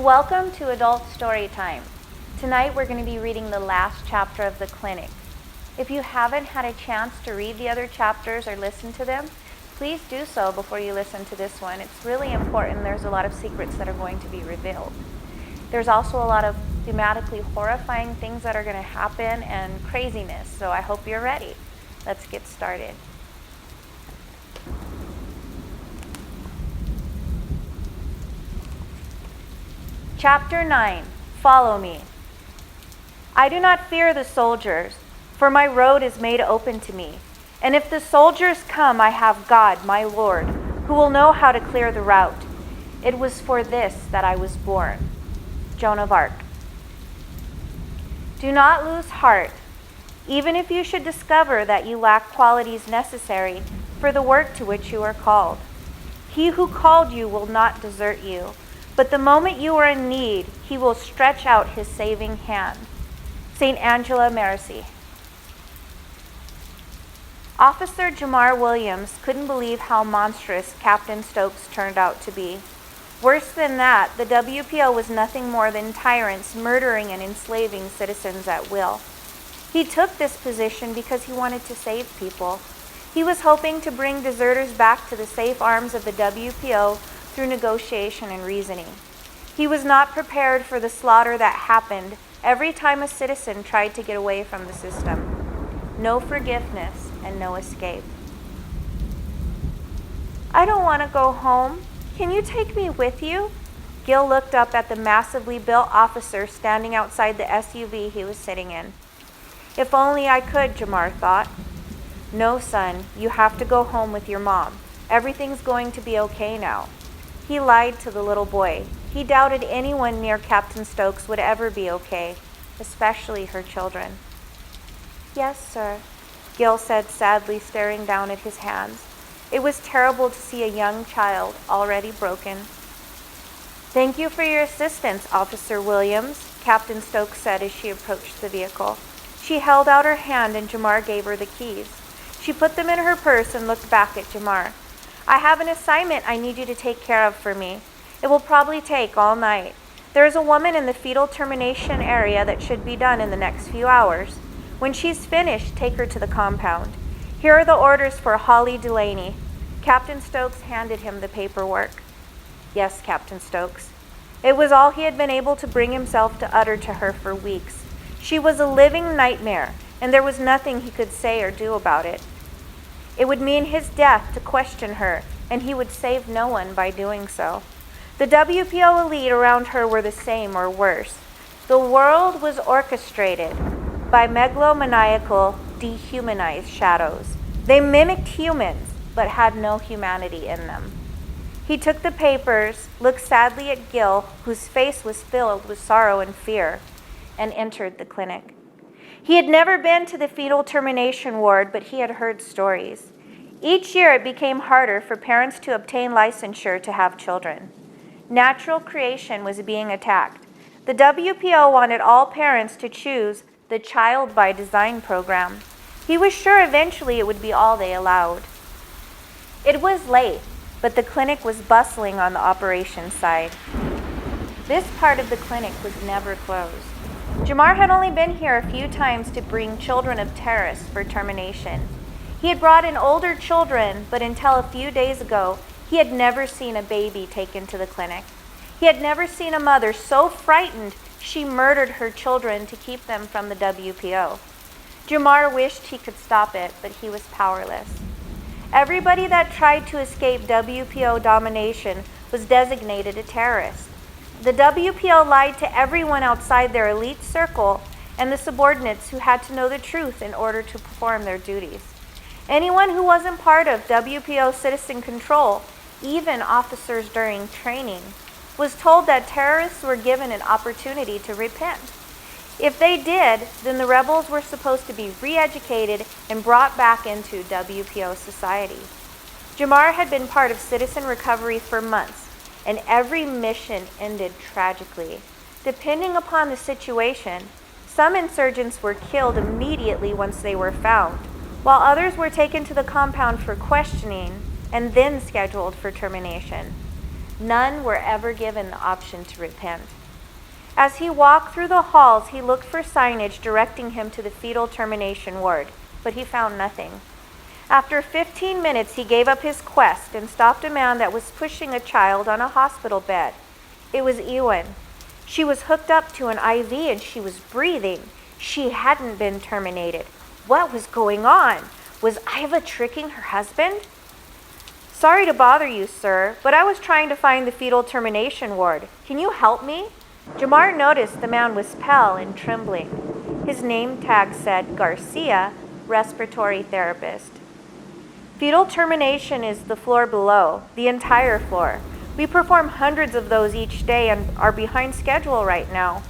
Welcome to Adult Story Time. Tonight we're going to be reading the last chapter of The Clinic. If you haven't had a chance to read the other chapters or listen to them, please do so before you listen to this one. It's really important. There's a lot of secrets that are going to be revealed. There's also a lot of thematically horrifying things that are going to happen and craziness, so I hope you're ready. Let's get started. Chapter 9, Follow Me. I do not fear the soldiers, for my road is made open to me. And if the soldiers come, I have God, my Lord, who will know how to clear the route. It was for this that I was born. Joan of Arc. Do not lose heart, even if you should discover that you lack qualities necessary for the work to which you are called. He who called you will not desert you. But the moment you are in need, he will stretch out his saving hand. St. Angela Mercy. Officer Jamar Williams couldn't believe how monstrous Captain Stokes turned out to be. Worse than that, the WPO was nothing more than tyrants murdering and enslaving citizens at will. He took this position because he wanted to save people. He was hoping to bring deserters back to the safe arms of the WPO through negotiation and reasoning. He was not prepared for the slaughter that happened every time a citizen tried to get away from the system. No forgiveness and no escape. I don't want to go home. Can you take me with you? Gil looked up at the massively built officer standing outside the SUV he was sitting in. If only I could, Jamar thought. No, son, you have to go home with your mom. Everything's going to be okay now. He lied to the little boy. He doubted anyone near Captain Stokes would ever be okay, especially her children. Yes, sir, Gil said sadly, staring down at his hands. It was terrible to see a young child already broken. Thank you for your assistance, Officer Williams, Captain Stokes said as she approached the vehicle. She held out her hand and Jamar gave her the keys. She put them in her purse and looked back at Jamar. I have an assignment I need you to take care of for me. It will probably take all night. There is a woman in the fetal termination area that should be done in the next few hours. When she's finished, take her to the compound. Here are the orders for Holly Delaney. Captain Stokes handed him the paperwork. Yes, Captain Stokes. It was all he had been able to bring himself to utter to her for weeks. She was a living nightmare, and there was nothing he could say or do about it. It would mean his death to question her, and he would save no one by doing so. The WPO elite around her were the same or worse. The world was orchestrated by megalomaniacal, dehumanized shadows. They mimicked humans, but had no humanity in them. He took the papers, looked sadly at Gil, whose face was filled with sorrow and fear, and entered the clinic. He had never been to the fetal termination ward, but he had heard stories. Each year it became harder for parents to obtain licensure to have children. Natural creation was being attacked. The WPO wanted all parents to choose the Child by Design program. He was sure eventually it would be all they allowed. It was late, but the clinic was bustling on the operations side. This part of the clinic was never closed. Jamar had only been here a few times to bring children of terrorists for termination. He had brought in older children, but until a few days ago, he had never seen a baby taken to the clinic. He had never seen a mother so frightened she murdered her children to keep them from the WPO. Jamar wished he could stop it, but he was powerless. Everybody that tried to escape WPO domination was designated a terrorist. The WPO lied to everyone outside their elite circle and the subordinates who had to know the truth in order to perform their duties. Anyone who wasn't part of WPO citizen control, even officers during training, was told that terrorists were given an opportunity to repent. If they did, then the rebels were supposed to be re-educated and brought back into WPO society. Jamar had been part of citizen recovery for months, and every mission ended tragically. Depending upon the situation, some insurgents were killed immediately once they were found, while others were taken to the compound for questioning and then scheduled for termination. None were ever given the option to repent. As he walked through the halls, he looked for signage directing him to the fetal termination ward, but he found nothing. After 15 minutes, he gave up his quest and stopped a man that was pushing a child on a hospital bed. It was E.R.A. She was hooked up to an IV and she was breathing. She hadn't been terminated. What was going on? Was E.R.A tricking her husband? Sorry to bother you, sir, but I was trying to find the fetal termination ward. Can you help me? Jamar noticed the man was pale and trembling. His name tag said Garcia, respiratory therapist. Fetal termination is the floor below, the entire floor. We perform hundreds of those each day and are behind schedule right now.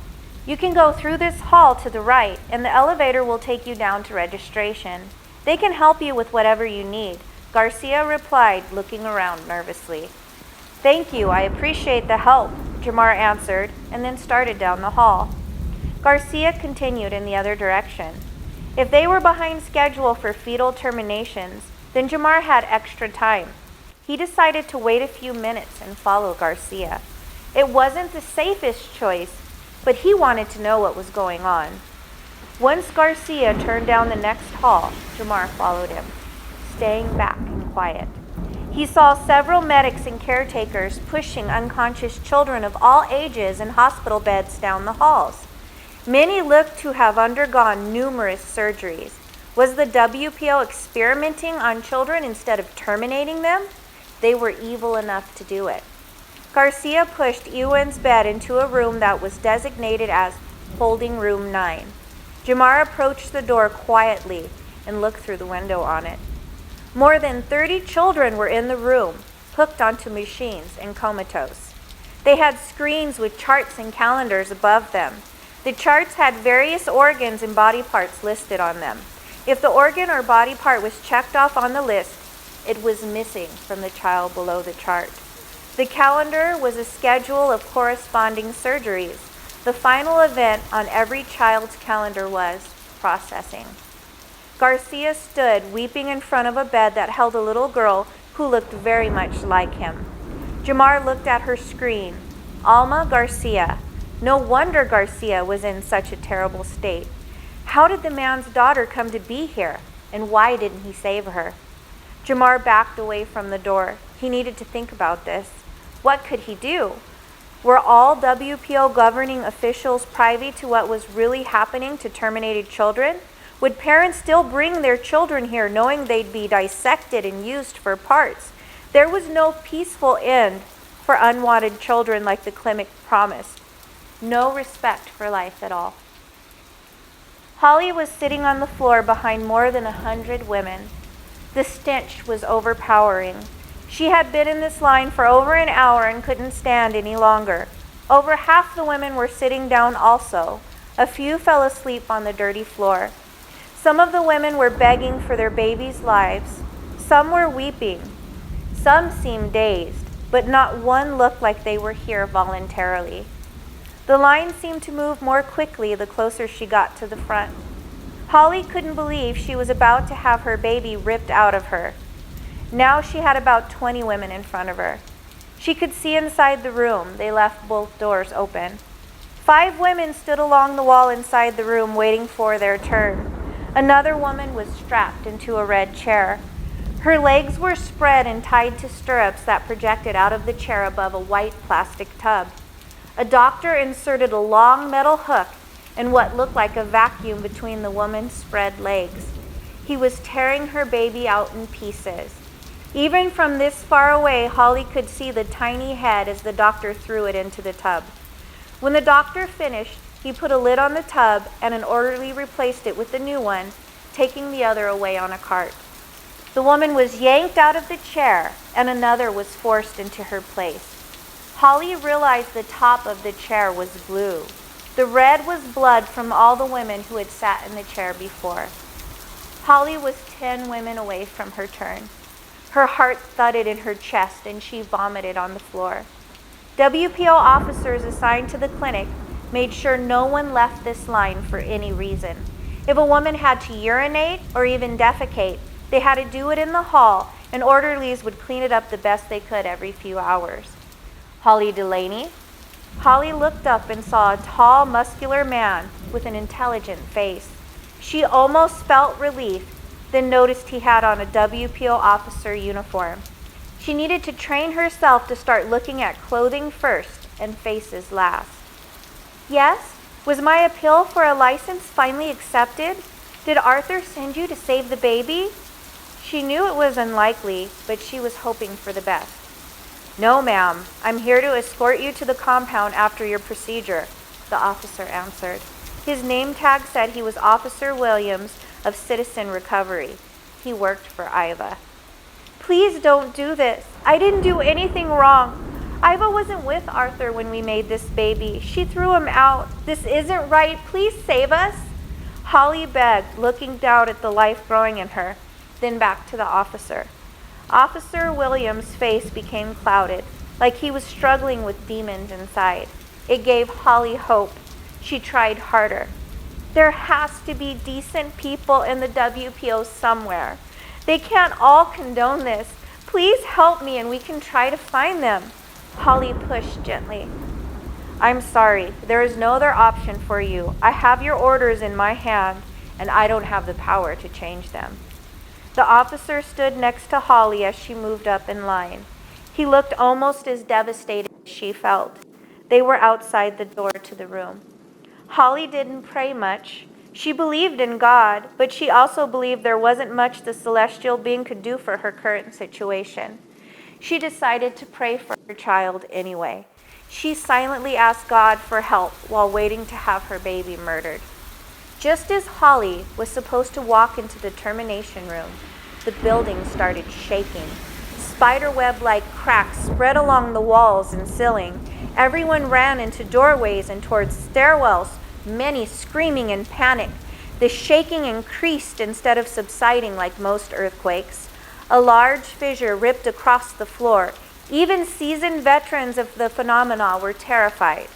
You can go through this hall to the right, and the elevator will take you down to registration. They can help you with whatever you need, Garcia replied, looking around nervously. Thank you, I appreciate the help, Jamar answered, and then started down the hall. Garcia continued in the other direction. If they were behind schedule for fetal terminations, then Jamar had extra time. He decided to wait a few minutes and follow Garcia. It wasn't the safest choice, but he wanted to know what was going on. Once Garcia turned down the next hall, Jamar followed him, staying back and quiet. He saw several medics and caretakers pushing unconscious children of all ages in hospital beds down the halls. Many looked to have undergone numerous surgeries. Was the WPO experimenting on children instead of terminating them? They were evil enough to do it. Garcia pushed E.R.A.'s bed into a room that was designated as Holding Room 9. Jamar approached the door quietly and looked through the window on it. More than 30 children were in the room, hooked onto machines and comatose. They had screens with charts and calendars above them. The charts had various organs and body parts listed on them. If the organ or body part was checked off on the list, it was missing from the child below the chart. The calendar was a schedule of corresponding surgeries. The final event on every child's calendar was processing. Garcia stood weeping in front of a bed that held a little girl who looked very much like him. Jamar looked at her screen. Alma Garcia. No wonder Garcia was in such a terrible state. How did the man's daughter come to be here, and why didn't he save her? Jamar backed away from the door. He needed to think about this. What could he do? Were all WPO governing officials privy to what was really happening to terminated children? Would parents still bring their children here knowing they'd be dissected and used for parts? There was no peaceful end for unwanted children like the clinic promised. No respect for life at all. Holly was sitting on the floor behind more than 100 women. The stench was overpowering. She had been in this line for over an hour and couldn't stand any longer. Over half the women were sitting down also. A few fell asleep on the dirty floor. Some of the women were begging for their babies' lives. Some were weeping. Some seemed dazed, but not one looked like they were here voluntarily. The line seemed to move more quickly the closer she got to the front. Holly couldn't believe she was about to have her baby ripped out of her. Now she had about 20 women in front of her. She could see inside the room. They left both doors open. 5 women stood along the wall inside the room waiting for their turn. Another woman was strapped into a red chair. Her legs were spread and tied to stirrups that projected out of the chair above a white plastic tub. A doctor inserted a long metal hook and what looked like a vacuum between the woman's spread legs. He was tearing her baby out in pieces. Even from this far away, Holly could see the tiny head as the doctor threw it into the tub. When the doctor finished, he put a lid on the tub and an orderly replaced it with a new one, taking the other away on a cart. The woman was yanked out of the chair and another was forced into her place. Holly realized the top of the chair was blue. The red was blood from all the women who had sat in the chair before. Holly was 10 women away from her turn. Her heart thudded in her chest and she vomited on the floor. WPO officers assigned to the clinic made sure no one left this line for any reason. If a woman had to urinate or even defecate, they had to do it in the hall, and orderlies would clean it up the best they could every few hours. Holly Delaney, Holly looked up and saw a tall, muscular man with an intelligent face. She almost felt relief, then noticed he had on a WPO officer uniform. She needed to train herself to start looking at clothing first and faces last. Yes? Was my appeal for a license finally accepted? Did Arthur send you to save the baby? She knew it was unlikely, but she was hoping for the best. No, ma'am. I'm here to escort you to the compound after your procedure, the officer answered. His name tag said he was Officer Williams of Citizen Recovery. He worked for E.R.A. Please don't do this. I didn't do anything wrong. E.R.A wasn't with Arthur when we made this baby. She threw him out. This isn't right. Please save us. Holly begged, looking down at the life growing in her, then back to the officer. Officer Williams' face became clouded, like he was struggling with demons inside. It gave Holly hope. She tried harder. There has to be decent people in the WPO somewhere. They can't all condone this. Please help me and we can try to find them. Holly pushed gently. I'm sorry, there is no other option for you. I have your orders in my hand, and I don't have the power to change them. The officer stood next to Holly as she moved up in line. He looked almost as devastated as she felt. They were outside the door to the room. Holly didn't pray much. She believed in God, but she also believed there wasn't much the celestial being could do for her current situation. She decided to pray for her child anyway. She silently asked God for help while waiting to have her baby murdered. Just as Holly was supposed to walk into the termination room, the building started shaking. Spiderweb-like cracks spread along the walls and ceiling. Everyone ran into doorways and towards stairwells, many screaming in panic. The shaking increased instead of subsiding like most earthquakes. A large fissure ripped across the floor. Even seasoned veterans of the phenomena were terrified.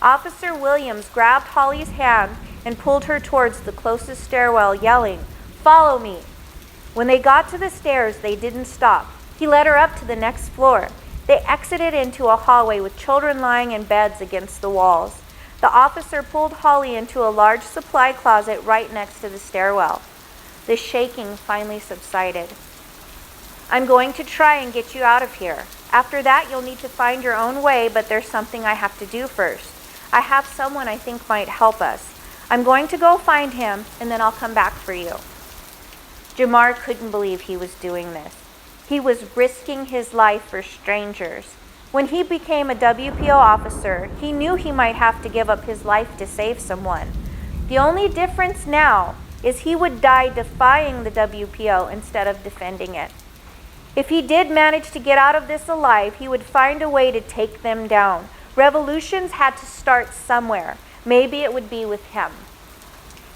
Officer Williams grabbed Holly's hand and pulled her towards the closest stairwell, yelling, "Follow me." When they got to the stairs, they didn't stop. He led her up to the next floor. They exited into a hallway with children lying in beds against the walls. The officer pulled Holly into a large supply closet right next to the stairwell. The shaking finally subsided. I'm going to try and get you out of here. After that, you'll need to find your own way, but there's something I have to do first. I have someone I think might help us. I'm going to go find him, and then I'll come back for you. Jamar couldn't believe he was doing this. He was risking his life for strangers. When he became a WPO officer, he knew he might have to give up his life to save someone. The only difference now is he would die defying the WPO instead of defending it. If he did manage to get out of this alive, he would find a way to take them down. Revolutions had to start somewhere. Maybe it would be with him.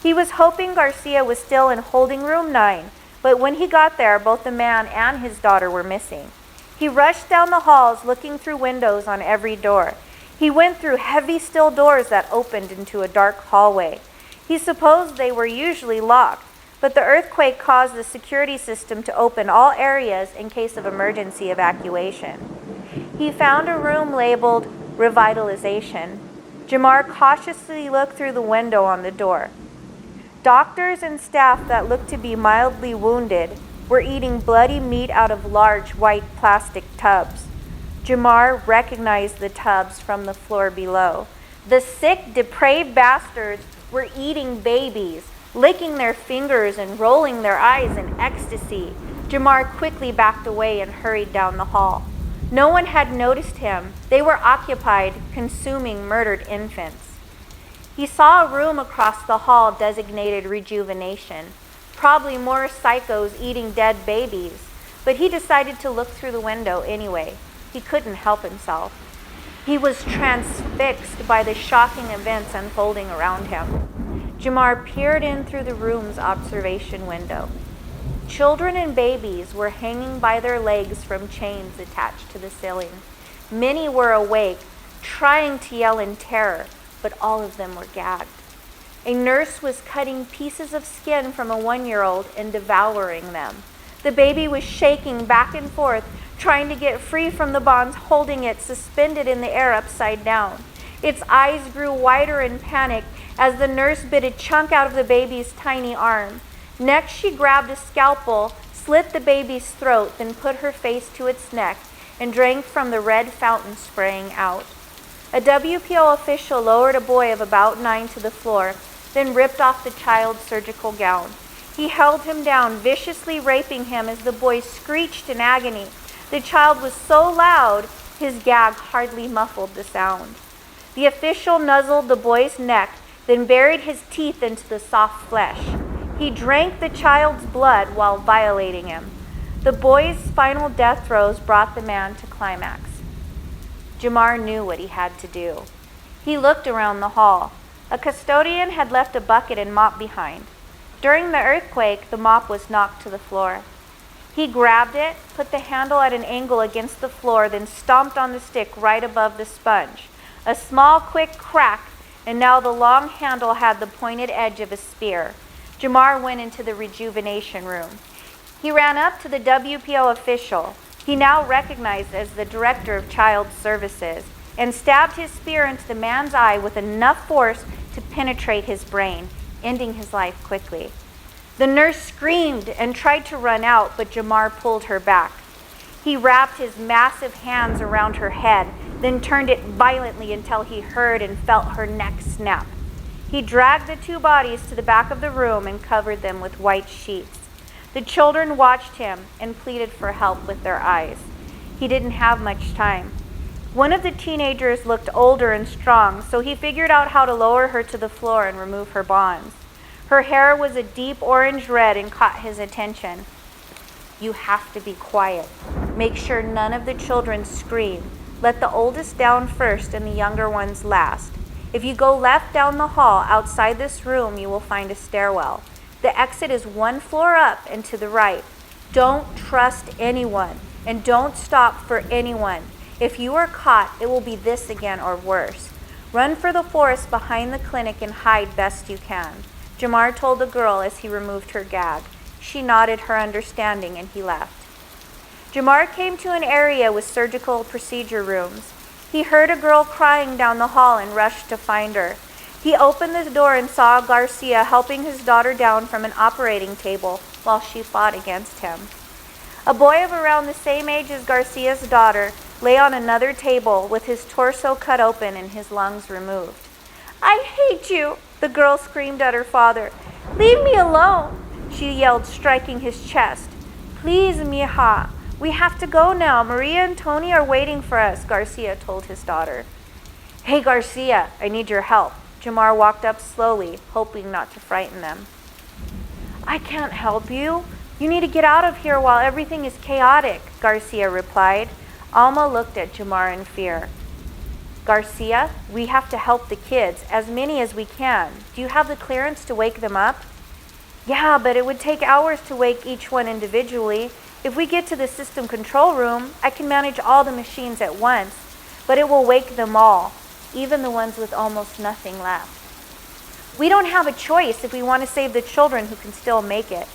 He was hoping Garcia was still in holding room 9, but when he got there, both the man and his daughter were missing. He rushed down the halls, looking through windows on every door. He went through heavy steel doors that opened into a dark hallway. He supposed they were usually locked, but the earthquake caused the security system to open all areas in case of emergency evacuation. He found a room labeled Revitalization. Jamar cautiously looked through the window on the door. Doctors and staff that looked to be mildly wounded were eating bloody meat out of large white plastic tubs. Jamar recognized the tubs from the floor below. The sick, depraved bastards were eating babies, licking their fingers and rolling their eyes in ecstasy. Jamar quickly backed away and hurried down the hall. No one had noticed him. They were occupied consuming murdered infants. He saw a room across the hall designated Rejuvenation. Probably more psychos eating dead babies, but he decided to look through the window anyway. He couldn't help himself. He was transfixed by the shocking events unfolding around him. Jamar peered in through the room's observation window. Children and babies were hanging by their legs from chains attached to the ceiling. Many were awake, trying to yell in terror, but all of them were gagged. A nurse was cutting pieces of skin from a 1-year-old and devouring them. The baby was shaking back and forth, trying to get free from the bonds holding it suspended in the air upside down. Its eyes grew wider in panic as the nurse bit a chunk out of the baby's tiny arm. Next, she grabbed a scalpel, slit the baby's throat, then put her face to its neck and drank from the red fountain spraying out. A WPO official lowered a boy of about 9 to the floor, then ripped off the child's surgical gown. He held him down, viciously raping him as the boy screeched in agony. The child was so loud, his gag hardly muffled the sound. The official nuzzled the boy's neck, then buried his teeth into the soft flesh. He drank the child's blood while violating him. The boy's final death throes brought the man to climax. Jamar knew what he had to do. He looked around the hall. A custodian had left a bucket and mop behind. During the earthquake, the mop was knocked to the floor. He grabbed it, put the handle at an angle against the floor, then stomped on the stick right above the sponge. A small, quick crack, and now the long handle had the pointed edge of a spear. Jamar went into the rejuvenation room. He ran up to the WPO official, he now recognized as the director of child services, and stabbed his spear into the man's eye with enough force to penetrate his brain, ending his life quickly. The nurse screamed and tried to run out, but Jamar pulled her back. He wrapped his massive hands around her head, then turned it violently until he heard and felt her neck snap. He dragged the two bodies to the back of the room and covered them with white sheets. The children watched him and pleaded for help with their eyes. He didn't have much time. One of the teenagers looked older and strong, so he figured out how to lower her to the floor and remove her bonds. Her hair was a deep orange red and caught his attention. You have to be quiet. Make sure none of the children scream. Let the oldest down first and the younger ones last. If you go left down the hall outside this room, you will find a stairwell. The exit is 1 floor up and to the right. Don't trust anyone and don't stop for anyone. If you are caught, it will be this again or worse. Run for the forest behind the clinic and hide best you can. Jamar told the girl as he removed her gag. She nodded her understanding and he left. Jamar came to an area with surgical procedure rooms. He heard a girl crying down the hall and rushed to find her. He opened the door and saw Garcia helping his daughter down from an operating table while she fought against him. A boy of around the same age as Garcia's daughter lay on another table with his torso cut open and his lungs removed. "I hate you," the girl screamed at her father. "Leave me alone," she yelled, striking his chest. "Please, mija, we have to go now. Maria and Tony are waiting for us," Garcia told his daughter. "Hey, Garcia, I need your help." Jamar walked up slowly, hoping not to frighten them. "I can't help you. You need to get out of here while everything is chaotic," Garcia replied. Alma looked at Jamar in fear. "Garcia, we have to help the kids, as many as we can. Do you have the clearance to wake them up?" "Yeah, but it would take hours to wake each one individually. If we get to the system control room, I can manage all the machines at once, but it will wake them all, even the ones with almost nothing left. We don't have a choice if we want to save the children who can still make it.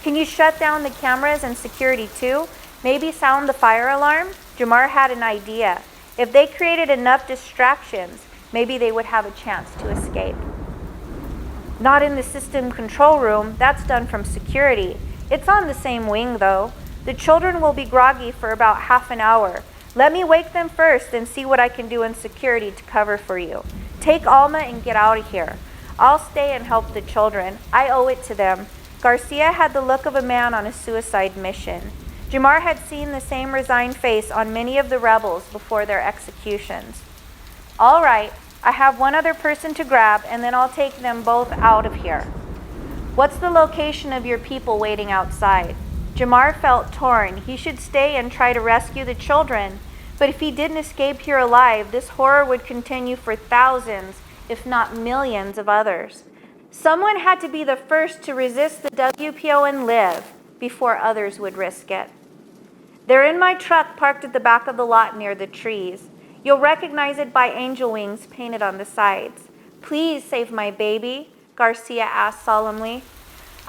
Can you shut down the cameras and security too? Maybe sound the fire alarm?" Jamar had an idea. If they created enough distractions, maybe they would have a chance to escape. "Not in the system control room. That's done from security. It's on the same wing though. The children will be groggy for about half an hour. Let me wake them first and see what I can do in security to cover for you. Take Alma and get out of here. I'll stay and help the children. I owe it to them." Garcia had the look of a man on a suicide mission. Jamar had seen the same resigned face on many of the rebels before their executions. "All right, I have one other person to grab and then I'll take them both out of here. What's the location of your people waiting outside?" Jamar felt torn. He should stay and try to rescue the children, but if he didn't escape here alive, this horror would continue for thousands, if not millions of others. Someone had to be the first to resist the WPO and live before others would risk it. "They're in my truck parked at the back of the lot near the trees. You'll recognize it by angel wings painted on the sides. Please save my baby," Garcia asked solemnly.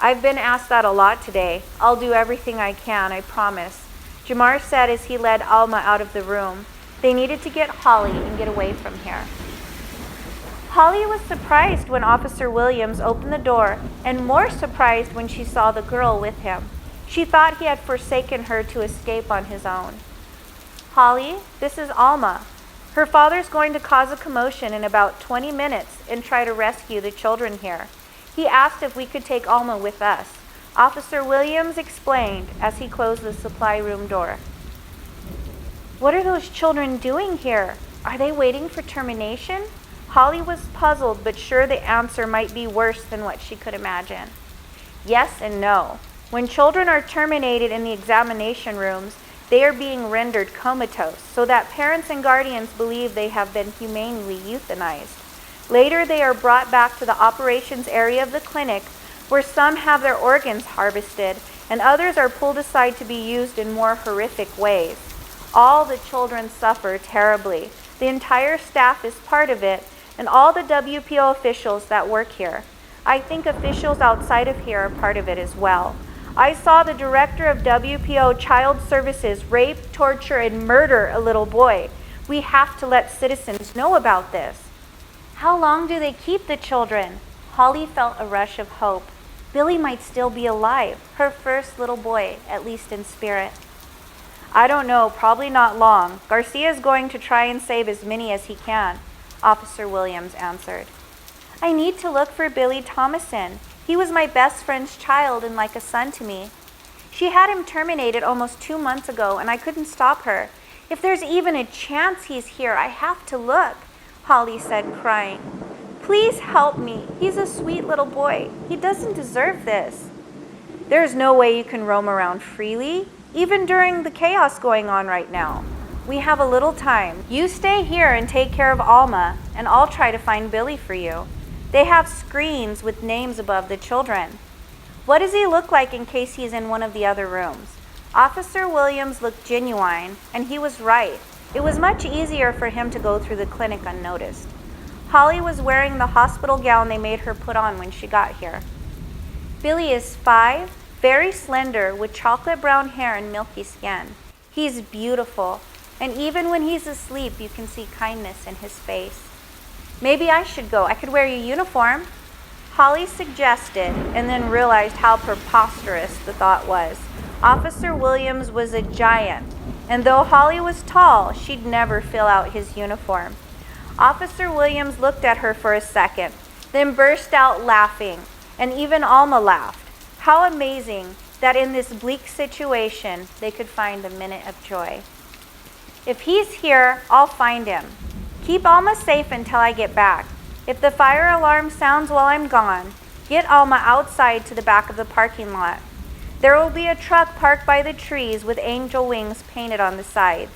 "I've been asked that a lot today. I'll do everything I can, I promise," Jamar said as he led Alma out of the room. They needed to get Holly and get away from here. Holly was surprised when Officer Williams opened the door, and more surprised when she saw the girl with him. She thought he had forsaken her to escape on his own. Holly, this is Alma. Her father's going to cause a commotion in about 20 minutes and try to rescue the children here. He asked if we could take Alma with us. Officer Williams explained as he closed the supply room door. What are those children doing here? Are they waiting for termination? Holly was puzzled, but sure the answer might be worse than what she could imagine. Yes and no. When children are terminated in the examination rooms, they are being rendered comatose so that parents and guardians believe they have been humanely euthanized. Later, they are brought back to the operations area of the clinic, where some have their organs harvested and others are pulled aside to be used in more horrific ways. All the children suffer terribly. The entire staff is part of it, and all the WPO officials that work here. I think officials outside of here are part of it as well. I saw the director of WPO Child Services rape, torture, and murder a little boy. We have to let citizens know about this. How long do they keep the children? Holly felt a rush of hope. Billy might still be alive, her first little boy, at least in spirit. I don't know, probably not long. Garcia is going to try and save as many as he can, Officer Williams answered. I need to look for Billy Thomason. He was my best friend's child and like a son to me. She had him terminated almost 2 months ago, and I couldn't stop her. If there's even a chance he's here, I have to look, Holly said, crying. Please help me. He's a sweet little boy. He doesn't deserve this. There's no way you can roam around freely, even during the chaos going on right now. We have a little time. You stay here and take care of Alma, and I'll try to find Billy for you. They have screens with names above the children. What does he look like in case he's in one of the other rooms? Officer Williams looked genuine, and he was right. It was much easier for him to go through the clinic unnoticed. Holly was wearing the hospital gown they made her put on when she got here. Billy is 5, very slender, with chocolate brown hair and milky skin. He's beautiful, and even when he's asleep, you can see kindness in his face. Maybe I should go. I could wear your uniform. Holly suggested, and then realized how preposterous the thought was. Officer Williams was a giant, and though Holly was tall, she'd never fill out his uniform. Officer Williams looked at her for a second, then burst out laughing, and even Alma laughed. How amazing that in this bleak situation, they could find a minute of joy. If he's here, I'll find him. Keep Alma safe until I get back. If the fire alarm sounds while I'm gone, get Alma outside to the back of the parking lot. There will be a truck parked by the trees with angel wings painted on the sides.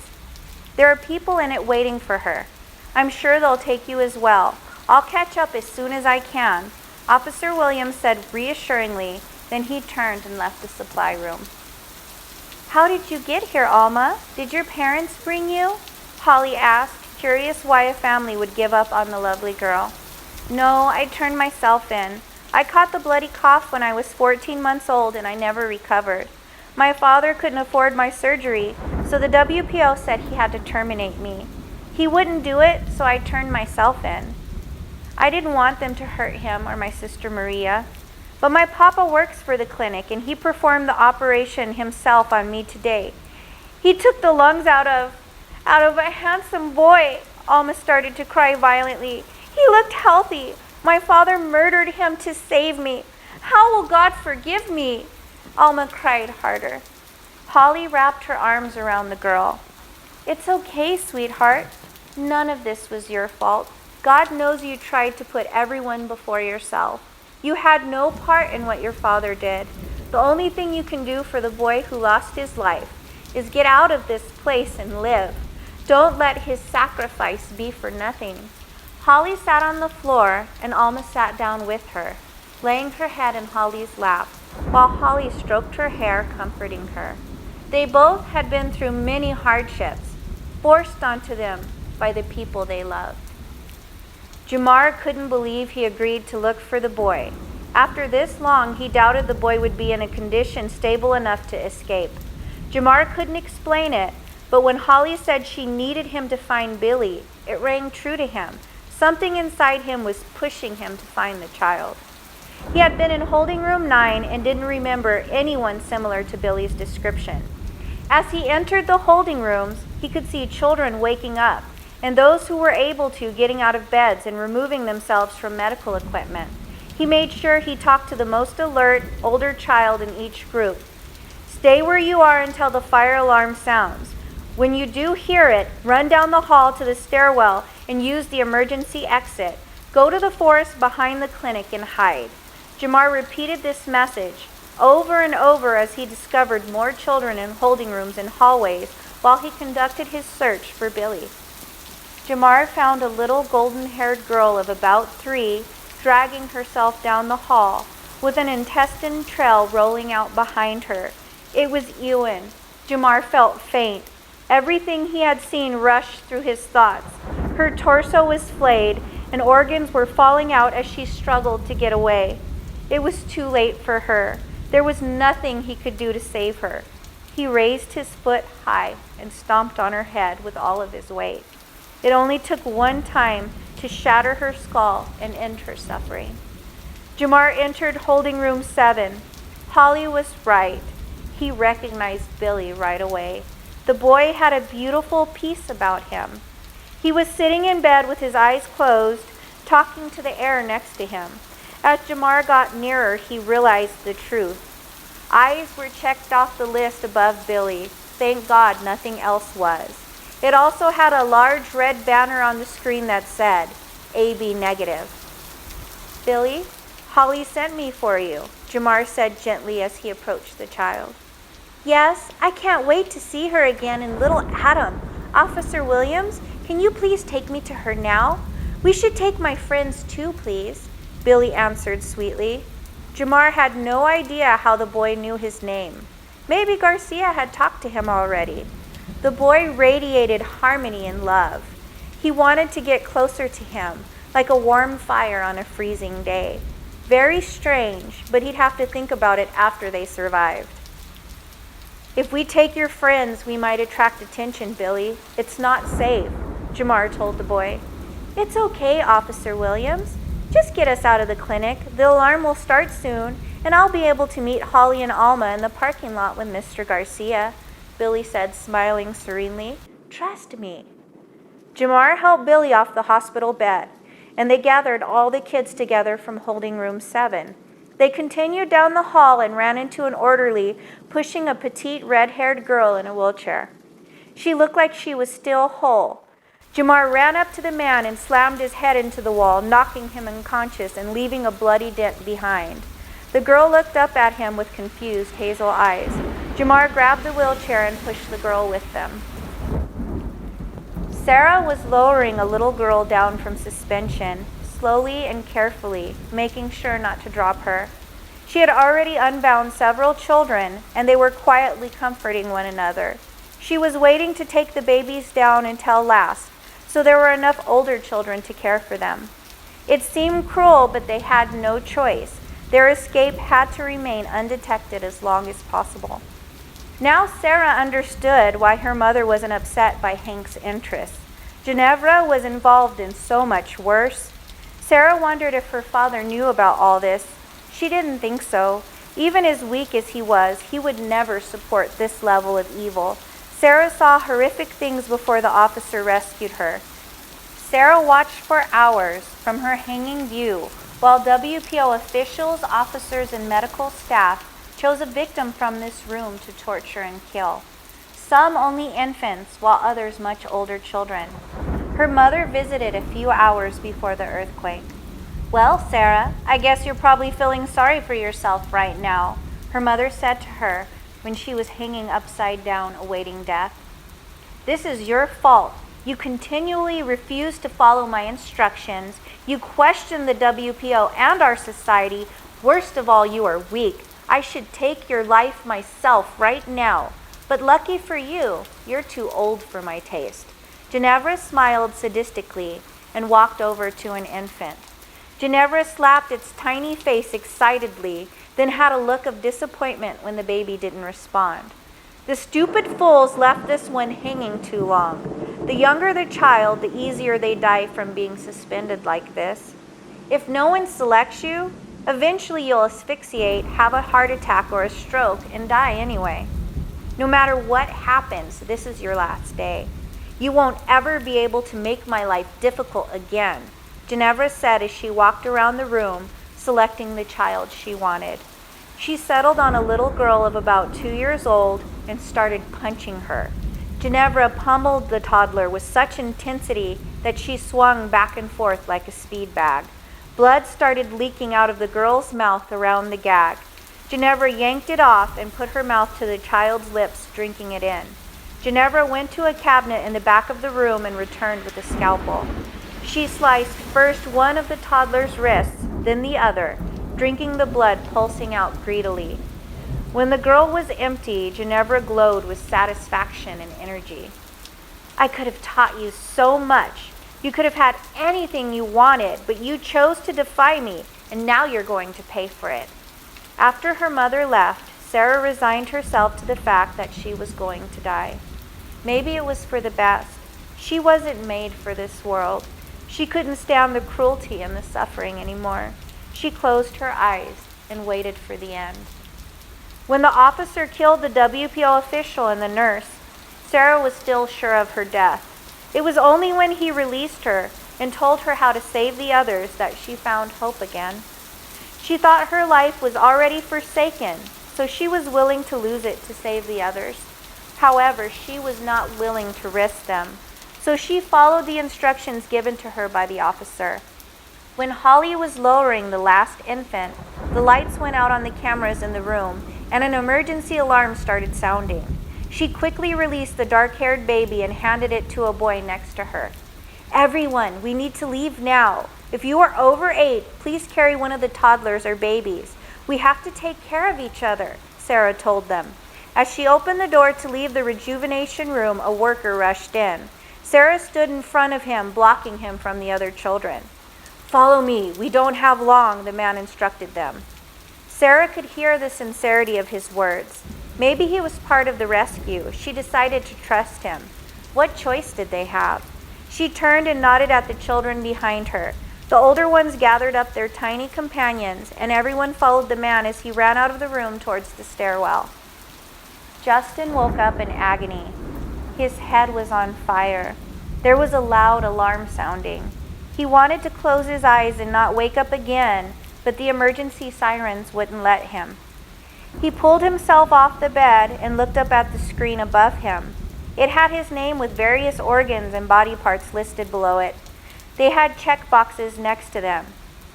There are people in it waiting for her. I'm sure they'll take you as well. I'll catch up as soon as I can, Officer Williams said reassuringly, then he turned and left the supply room. How did you get here, Alma? Did your parents bring you? Holly asked, curious why a family would give up on the lovely girl. No, I turned myself in. I caught the bloody cough when I was 14 months old and I never recovered. My father couldn't afford my surgery, so the WPO said he had to terminate me. He wouldn't do it, so I turned myself in. I didn't want them to hurt him or my sister Maria, but my papa works for the clinic and he performed the operation himself on me today. He took the lungs out of a handsome boy. Alma started to cry violently. He looked healthy. My father murdered him to save me. How will God forgive me? Alma cried harder. Holly wrapped her arms around the girl. It's okay, sweetheart. None of this was your fault. God knows you tried to put everyone before yourself. You had no part in what your father did. The only thing you can do for the boy who lost his life is get out of this place and live. Don't let his sacrifice be for nothing. Holly sat on the floor and Alma sat down with her, laying her head in Holly's lap, while Holly stroked her hair, comforting her. They both had been through many hardships, forced onto them by the people they loved. Jamar couldn't believe he agreed to look for the boy. After this long, he doubted the boy would be in a condition stable enough to escape. Jamar couldn't explain it, but when Holly said she needed him to find Billy, it rang true to him. Something inside him was pushing him to find the child. He had been in holding room 9 and didn't remember anyone similar to Billy's description. As he entered the holding rooms, he could see children waking up and those who were able to getting out of beds and removing themselves from medical equipment. He made sure he talked to the most alert, older child in each group. Stay where you are until the fire alarm sounds. When you do hear it, run down the hall to the stairwell and use the emergency exit. Go to the forest behind the clinic and hide. Jamar repeated this message over and over as he discovered more children in holding rooms and hallways while he conducted his search for Billy. Jamar found a little golden-haired girl of about 3 dragging herself down the hall with an intestine trail rolling out behind her. It was Ewan. Jamar felt faint. Everything he had seen rushed through his thoughts. Her torso was flayed and organs were falling out as she struggled to get away. It was too late for her. There was nothing he could do to save her. He raised his foot high and stomped on her head with all of his weight. It only took one time to shatter her skull and end her suffering. Jamar entered holding room 7. Holly was right. He recognized Billy right away. The boy had a beautiful peace about him. He was sitting in bed with his eyes closed, talking to the air next to him. As Jamar got nearer, he realized the truth. Eyes were checked off the list above Billy. Thank God nothing else was. It also had a large red banner on the screen that said, AB negative. Billy, Holly sent me for you, Jamar said gently as he approached the child. Yes, I can't wait to see her again and little Adam. Officer Williams, can you please take me to her now? We should take my friends too, please, Billy answered sweetly. Jamar had no idea how the boy knew his name. Maybe Garcia had talked to him already. The boy radiated harmony and love. He wanted to get closer to him, like a warm fire on a freezing day. Very strange, but he'd have to think about it after they survived. If we take your friends, we might attract attention, Billy. It's not safe, Jamar told the boy. It's okay, Officer Williams. Just get us out of the clinic. The alarm will start soon, and I'll be able to meet Holly and Alma in the parking lot with Mr. Garcia, Billy said, smiling serenely. Trust me. Jamar helped Billy off the hospital bed, and they gathered all the kids together from holding room 7. They continued down the hall and ran into an orderly pushing a petite red-haired girl in a wheelchair. She looked like she was still whole. Jamar ran up to the man and slammed his head into the wall, knocking him unconscious and leaving a bloody dent behind. The girl looked up at him with confused hazel eyes. Jamar grabbed the wheelchair and pushed the girl with them. Sarah was lowering a little girl down from suspension, slowly and carefully, making sure not to drop her. She had already unbound several children, and they were quietly comforting one another. She was waiting to take the babies down until last, so there were enough older children to care for them. It seemed cruel, but they had no choice. Their escape had to remain undetected as long as possible. Now Sarah understood why her mother wasn't upset by Hank's interest. Ginevra was involved in so much worse. Sarah wondered if her father knew about all this. She didn't think so. Even as weak as he was, he would never support this level of evil. Sarah saw horrific things before the officer rescued her. Sarah watched for hours from her hanging view while WPO officials, officers, and medical staff chose a victim from this room to torture and kill. Some only infants, while others much older children. Her mother visited a few hours before the earthquake. Well, Sarah, I guess you're probably feeling sorry for yourself right now, her mother said to her when she was hanging upside down awaiting death. This is your fault. You continually refuse to follow my instructions. You question the WPO and our society. Worst of all, you are weak. I should take your life myself right now. But lucky for you, you're too old for my taste. Ginevra smiled sadistically and walked over to an infant. Ginevra slapped its tiny face excitedly, then had a look of disappointment when the baby didn't respond. The stupid fools left this one hanging too long. The younger the child, the easier they die from being suspended like this. If no one selects you, eventually you'll asphyxiate, have a heart attack or a stroke, and die anyway. No matter what happens, this is your last day. You won't ever be able to make my life difficult again, Ginevra said as she walked around the room, selecting the child she wanted. She settled on a little girl of about 2 years old and started punching her. Ginevra pummeled the toddler with such intensity that she swung back and forth like a speed bag. Blood started leaking out of the girl's mouth around the gag. Ginevra yanked it off and put her mouth to the child's lips, drinking it in. Ginevra went to a cabinet in the back of the room and returned with a scalpel. She sliced first one of the toddler's wrists, then the other, drinking the blood pulsing out greedily. When the girl was empty, Ginevra glowed with satisfaction and energy. I could have taught you so much. You could have had anything you wanted, but you chose to defy me, and now you're going to pay for it. After her mother left, Sarah resigned herself to the fact that she was going to die. Maybe it was for the best. She wasn't made for this world. She couldn't stand the cruelty and the suffering anymore. She closed her eyes and waited for the end. When the officer killed the WPO official and the nurse, Sarah was still sure of her death. It was only when he released her and told her how to save the others that she found hope again. She thought her life was already forsaken, so she was willing to lose it to save the others. However, she was not willing to risk them, so she followed the instructions given to her by the officer. When Holly was lowering the last infant, the lights went out on the cameras in the room, and an emergency alarm started sounding. She quickly released the dark-haired baby and handed it to a boy next to her. Everyone, we need to leave now. If you are over 8, please carry one of the toddlers or babies. We have to take care of each other, Sarah told them. As she opened the door to leave the rejuvenation room, a worker rushed in. Sarah stood in front of him, blocking him from the other children. Follow me, we don't have long, the man instructed them. Sarah could hear the sincerity of his words. Maybe he was part of the rescue. She decided to trust him. What choice did they have? She turned and nodded at the children behind her. The older ones gathered up their tiny companions, and everyone followed the man as he ran out of the room towards the stairwell. Justin woke up in agony. His head was on fire. There was a loud alarm sounding. He wanted to close his eyes and not wake up again, but the emergency sirens wouldn't let him. He pulled himself off the bed and looked up at the screen above him. It had his name with various organs and body parts listed below it. They had check boxes next to them.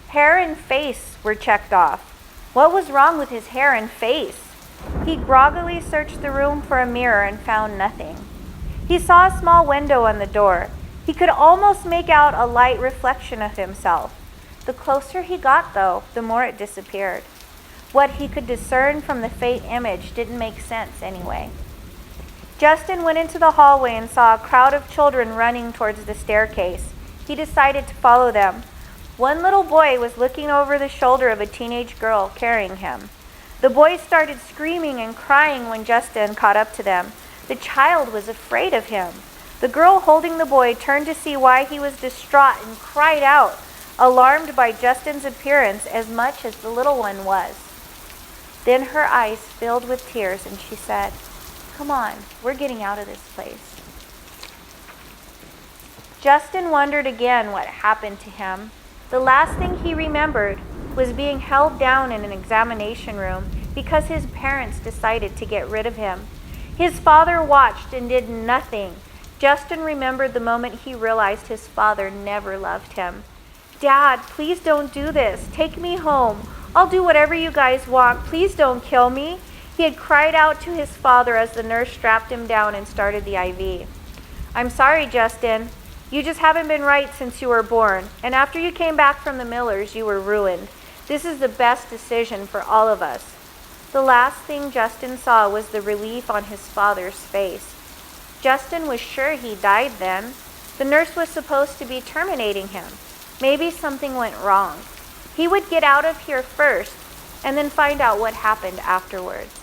Hair and face were checked off. What was wrong with his hair and face? He groggily searched the room for a mirror and found nothing. He saw a small window on the door. He could almost make out a light reflection of himself. The closer he got, though, the more it disappeared. What he could discern from the faint image didn't make sense anyway. Justin went into the hallway and saw a crowd of children running towards the staircase. He decided to follow them. One little boy was looking over the shoulder of a teenage girl carrying him. The boy started screaming and crying when Justin caught up to them. The child was afraid of him. The girl holding the boy turned to see why he was distraught and cried out, alarmed by Justin's appearance as much as the little one was. Then her eyes filled with tears and she said, "Come on, we're getting out of this place." Justin wondered again what happened to him. The last thing he remembered was being held down in an examination room because his parents decided to get rid of him. His father watched and did nothing. Justin remembered the moment he realized his father never loved him. "Dad, please don't do this. Take me home. I'll do whatever you guys want. Please don't kill me." He had cried out to his father as the nurse strapped him down and started the IV. "I'm sorry, Justin. You just haven't been right since you were born. And after you came back from the Millers, you were ruined. This is the best decision for all of us." The last thing Justin saw was the relief on his father's face. Justin was sure he died then. The nurse was supposed to be terminating him. Maybe something went wrong. He would get out of here first and then find out what happened afterwards.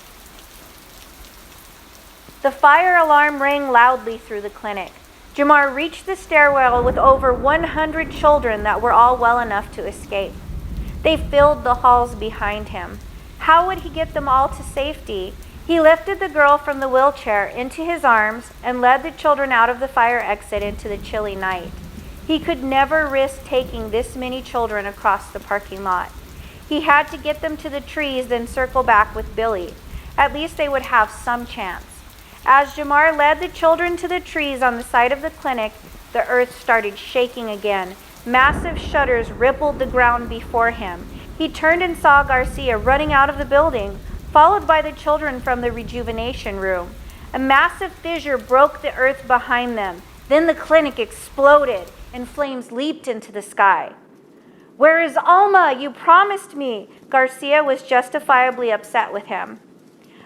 The fire alarm rang loudly through the clinic. Jamar reached the stairwell with over 100 children that were all well enough to escape. They filled the halls behind him. How would he get them all to safety? He lifted the girl from the wheelchair into his arms and led the children out of the fire exit into the chilly night. He could never risk taking this many children across the parking lot. He had to get them to the trees, then circle back with Billy. At least they would have some chance. As Jamar led the children to the trees on the side of the clinic, the earth started shaking again. Massive shudders rippled the ground before him. He turned and saw Garcia running out of the building, followed by the children from the rejuvenation room. A massive fissure broke the earth behind them. Then the clinic exploded and flames leaped into the sky. "Where is Alma? You promised me." Garcia was justifiably upset with him.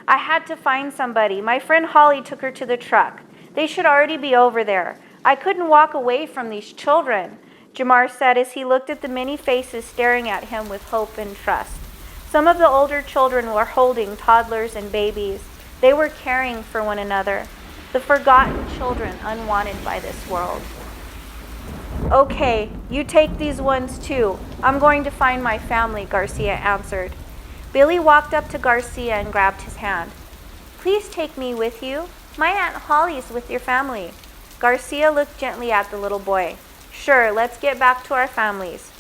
"I had to find somebody. My friend Holly took her to the truck. They should already be over there. I couldn't walk away from these children," Jamar said as he looked at the many faces staring at him with hope and trust. Some of the older children were holding toddlers and babies. They were caring for one another, the forgotten children unwanted by this world. "Okay, you take these ones too. I'm going to find my family," Garcia answered. Billy walked up to Garcia and grabbed his hand. "Please take me with you. My Aunt Holly's with your family." Garcia looked gently at the little boy. "Sure, let's get back to our families."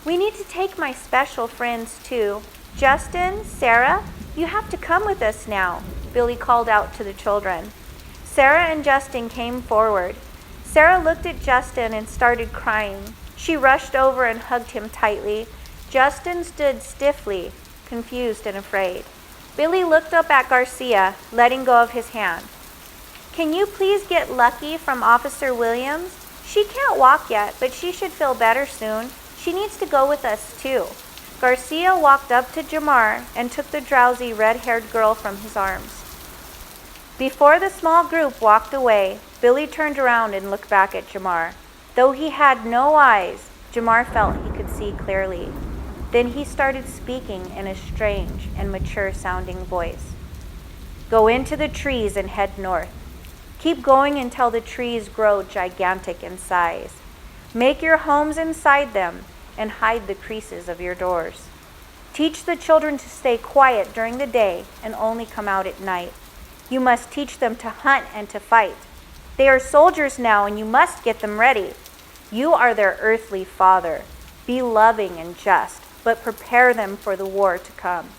"We need to take my special friends too. Justin, Sarah, you have to come with us now," Billy called out to the children. Sarah and Justin came forward. Sarah looked at Justin and started crying. She rushed over and hugged him tightly. Justin stood stiffly, confused and afraid. Billy looked up at Garcia, letting go of his hand. "Can you please get Lucky from Officer Williams? She can't walk yet, but she should feel better soon. She needs to go with us too." Garcia walked up to Jamar and took the drowsy red-haired girl from his arms. Before the small group walked away, Billy turned around and looked back at Jamar. Though he had no eyes, Jamar felt he could see clearly. Then he started speaking in a strange and mature-sounding voice. "Go into the trees and head north. Keep going until the trees grow gigantic in size. Make your homes inside them and hide the creases of your doors. Teach the children to stay quiet during the day and only come out at night. You must teach them to hunt and to fight. They are soldiers now and you must get them ready. You are their earthly father. Be loving and just, but prepare them for the war to come."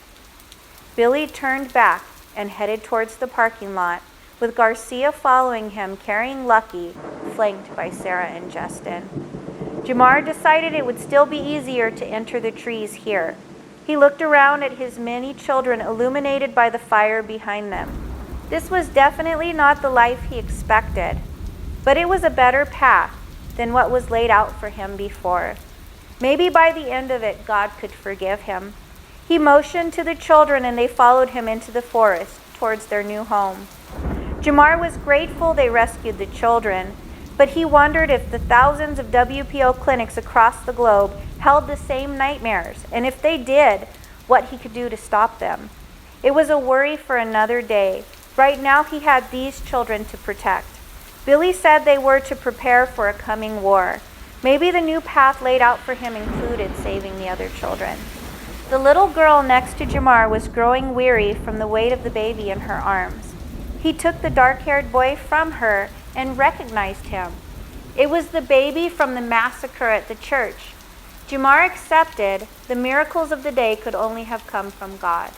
Billy turned back and headed towards the parking lot, with Garcia following him carrying Lucky, flanked by Sarah and Justin. Jamar decided it would still be easier to enter the trees here. He looked around at his many children illuminated by the fire behind them. This was definitely not the life he expected, but it was a better path than what was laid out for him before. Maybe by the end of it, God could forgive him. He motioned to the children and they followed him into the forest towards their new home. Jamar was grateful they rescued the children, but he wondered if the thousands of WPO clinics across the globe held the same nightmares, and if they did, what he could do to stop them. It was a worry for another day. Right now he had these children to protect. Billy said they were to prepare for a coming war. Maybe the new path laid out for him included saving the other children. The little girl next to Jamar was growing weary from the weight of the baby in her arms. He took the dark-haired boy from her and recognized him. It was the baby from the massacre at the church. Jamar accepted the miracles of the day could only have come from God.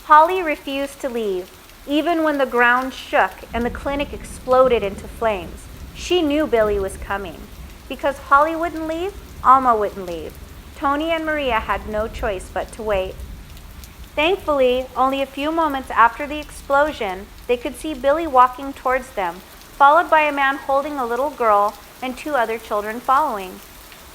Holly refused to leave, even when the ground shook and the clinic exploded into flames. She knew Billy was coming. Because Holly wouldn't leave, Alma wouldn't leave. Tony and Maria had no choice but to wait. Thankfully, only a few moments after the explosion, they could see Billy walking towards them, followed by a man holding a little girl and two other children following.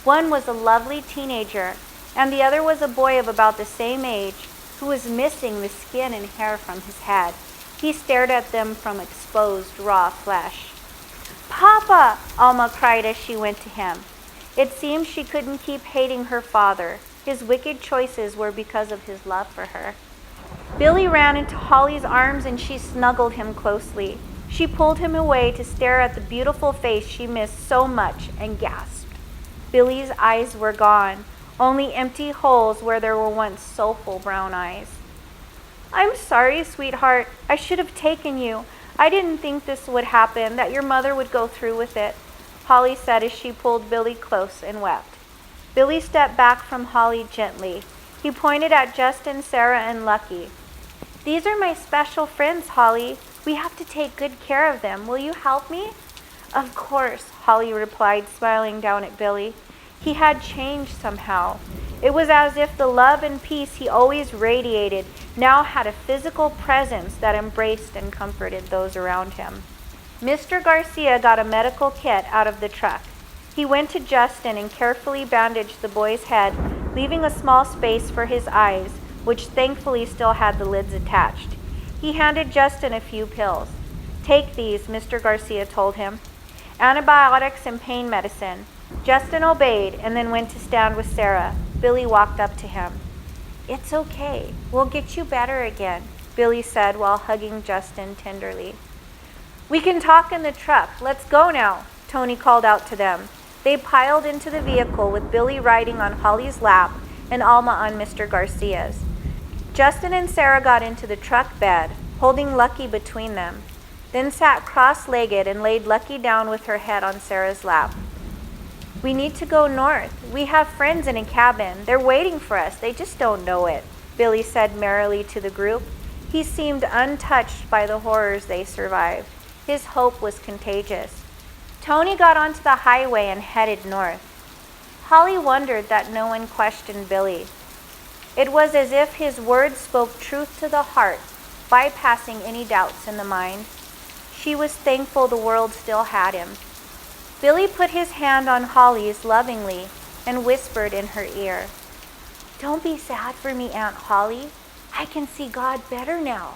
One was a lovely teenager, and the other was a boy of about the same age who was missing the skin and hair from his head. He stared at them from exposed, raw flesh. "Papa!" Alma cried as she went to him. It seemed she couldn't keep hating her father. His wicked choices were because of his love for her. Billy ran into Holly's arms and she snuggled him closely. She pulled him away to stare at the beautiful face she missed so much and gasped. Billy's eyes were gone, only empty holes where there were once soulful brown eyes. I'm sorry, sweetheart. I should have taken you. I didn't think this would happen, that your mother would go through with it, Holly said as she pulled Billy close and wept. Billy stepped back from Holly gently. He pointed at Justin, Sarah, and Lucky. These are my special friends, Holly. We have to take good care of them. Will you help me? Of course, Holly replied, smiling down at Billy. He had changed somehow. It was as if the love and peace he always radiated now had a physical presence that embraced and comforted those around him. Mr. Garcia got a medical kit out of the truck. He went to Justin and carefully bandaged the boy's head, leaving a small space for his eyes, which thankfully still had the lids attached. He handed Justin a few pills. Take these, Mr. Garcia told him. Antibiotics and pain medicine. Justin obeyed and then went to stand with Sarah. Billy walked up to him. It's okay. We'll get you better again, Billy said while hugging Justin tenderly. We can talk in the truck. Let's go now, Tony called out to them. They piled into the vehicle with Billy riding on Holly's lap and Alma on Mr. Garcia's. Justin and Sarah got into the truck bed, holding Lucky between them, then sat cross-legged and laid Lucky down with her head on Sarah's lap. We need to go north. We have friends in a cabin. They're waiting for us. They just don't know it, Billy said merrily to the group. He seemed untouched by the horrors they survived. His hope was contagious. Tony got onto the highway and headed north. Holly wondered that no one questioned Billy. It was as if his words spoke truth to the heart, bypassing any doubts in the mind. She was thankful the world still had him. Billy put his hand on Holly's lovingly and whispered in her ear, Don't be sad for me, Aunt Holly. I can see God better now.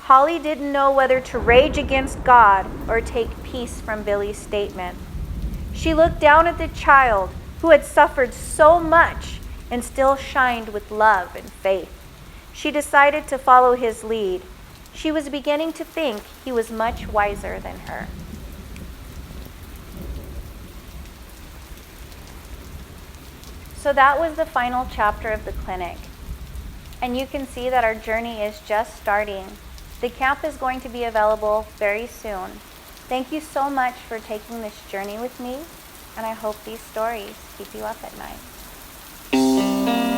Holly didn't know whether to rage against God or take peace from Billy's statement. She looked down at the child who had suffered so much and still shined with love and faith. She decided to follow his lead. She was beginning to think he was much wiser than her. So that was the final chapter of the clinic. And you can see that our journey is just starting. The camp is going to be available very soon. Thank you so much for taking this journey with me, and I hope these stories keep you up at night.